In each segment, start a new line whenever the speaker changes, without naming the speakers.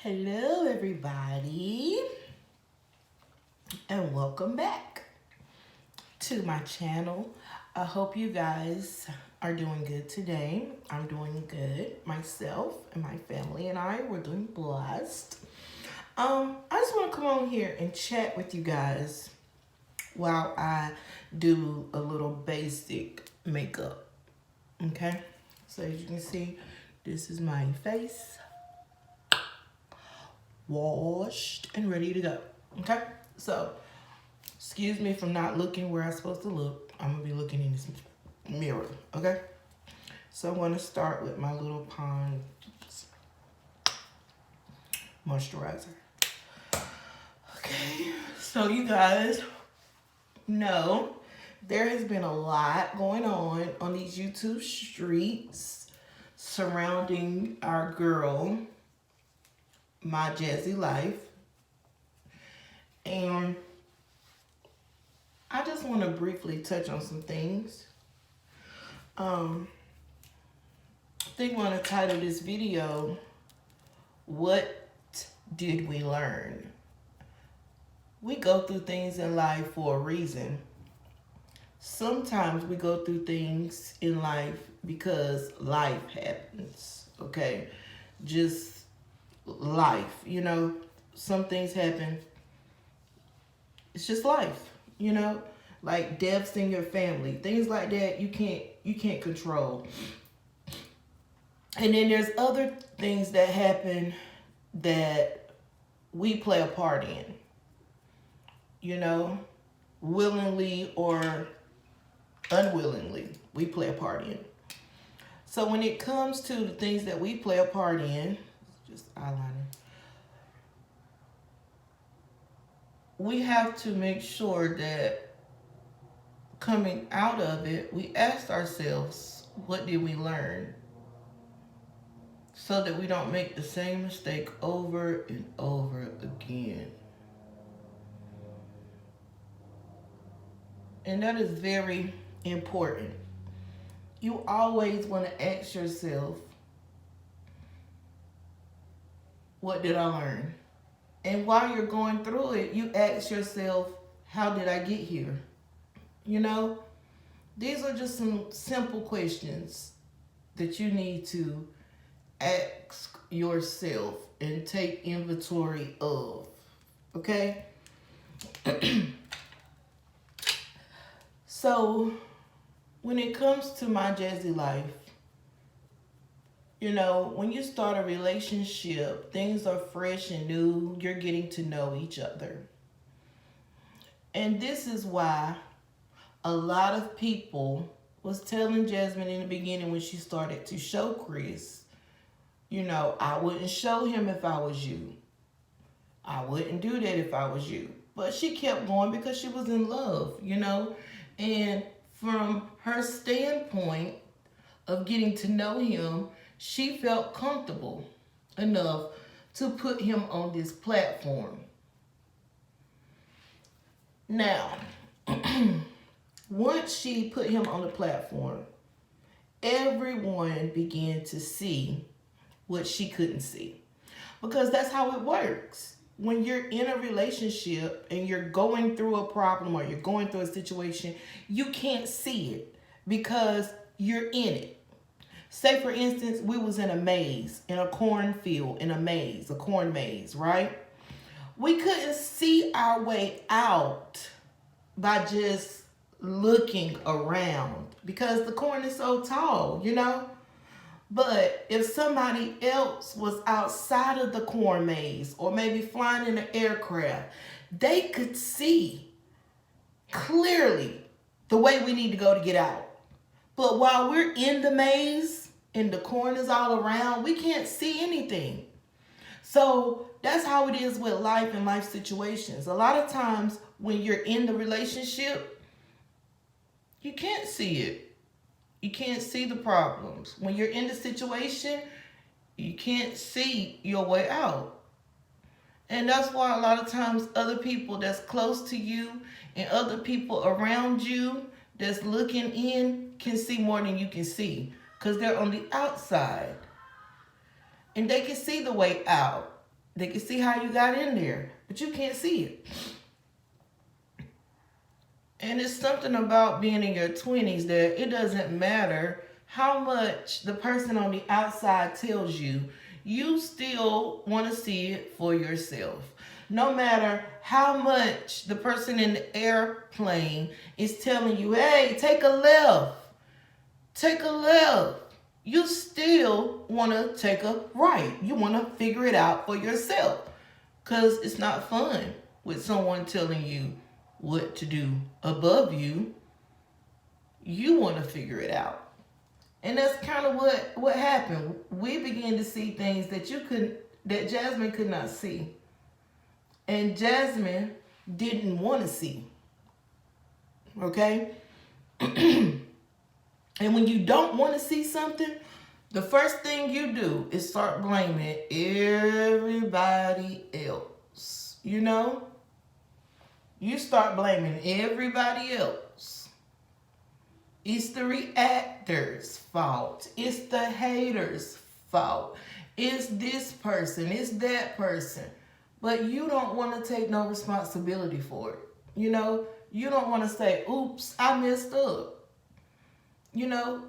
Hello, everybody, and welcome back to my channel. I hope you guys are doing good today. I'm doing good. Myself and my family and I, we're doing blessed. I just want to come on here and chat with you guys while I do a little basic makeup. Okay, so as you can see, this is my face, washed and ready to go. Okay, so excuse me for not looking where I'm supposed to look. I'm gonna be looking in this mirror. Okay, so I'm gonna start with my little Pond's moisturizer. Okay, so you guys know there has been a lot going on these YouTube streets surrounding our girl MyJazzyLife, and I just want to briefly touch on some things. I think I want to title this video, "What Did We Learn?" We go through things in life for a reason. Sometimes we go through things in life because life happens, okay? Just life, some things happen. It's just life, like deaths in your family, things like that. You can't control. And then there's other things that happen that we play a part in, willingly or unwillingly, we play a part in. So when it comes to the things that we play a part in, just eyeliner, we have to make sure that coming out of it, we ask ourselves, what did we learn? So that we don't make the same mistake over and over again. And that is very important. You always want to ask yourself, what did I learn? And while you're going through it, you ask yourself, how did I get here? These are just some simple questions that you need to ask yourself and take inventory of, okay? So when it comes to MyJazzyLife, when you start a relationship, things are fresh and new. You're getting to know each other. And this is why a lot of people was telling Jasmine in the beginning when she started to show Chris, I wouldn't show him if I was you. I wouldn't do that if I was you. But she kept going because she was in love, And from her standpoint of getting to know him, she felt comfortable enough to put him on this platform. Now, once she put him on the platform, everyone began to see what she couldn't see. Because that's how it works. When you're in a relationship and you're going through a problem or you're going through a situation, you can't see it because you're in it. Say, for instance, we was in a maze, in a cornfield, in a maze, a corn maze, right? We couldn't see our way out by just looking around because the corn is so tall, But if somebody else was outside of the corn maze or maybe flying in an aircraft, they could see clearly the way we need to go to get out. But while we're in the maze and the corn is all around, we can't see anything. So that's how it is with life and life situations. A lot of times when you're in the relationship, you can't see it. You can't see the problems. When you're in the situation, you can't see your way out. And that's why a lot of times other people that's close to you and other people around you that's looking in can see more than you can see because they're on the outside. And they can see the way out. They can see how you got in there, but you can't see it. And it's something about being in your 20s that it doesn't matter how much the person on the outside tells you, you still want to see it for yourself. No matter how much the person in the airplane is telling you, hey, take a left, take a left, you still want to take a right. You want to figure it out for yourself, because it's not fun with someone telling you what to do above you. You want to figure it out. And that's kind of what happened. We began to see things that Jasmine could not see. And Jasmine didn't want to see. Okay? And when you don't want to see something, the first thing you do is start blaming everybody else. You know? You start blaming everybody else. It's the reactor's fault. It's the hater's fault. It's this person. It's that person. But you don't want to take no responsibility for it. You know, you don't want to say, oops, I messed up. You know,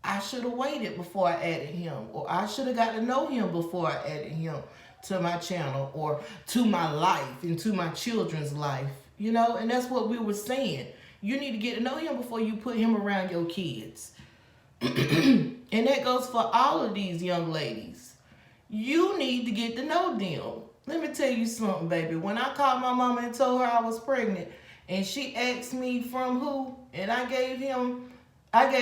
I should have waited before I added him. Or I should have got to know him before I added him to my channel or to my life and to my children's life. You know, and that's what we were saying. You need to get to know him before you put him around your kids. And that goes for all of these young ladies. You need to get to know them. Let me tell you something, baby. When I called my mama and told her I was pregnant, and she asked me from who, and I gave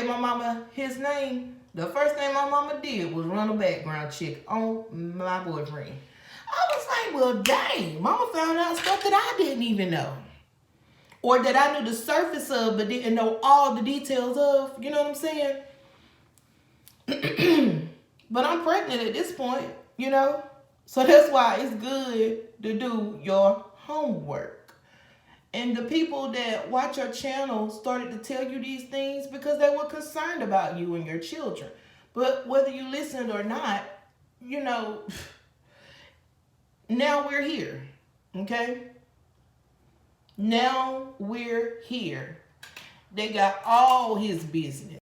my mama his name, the first thing my mama did was run a background check on my boyfriend. I was like, well, dang, mama found out stuff that I didn't even know. Or that I knew the surface of, but didn't know all the details of. You know what I'm saying? But I'm pregnant at this point, you know? So that's why it's good to do your homework. And the people that watch your channel started to tell you these things because they were concerned about you and your children. But whether you listened or not, you know, now we're here, okay? Now we're here. They got all his business.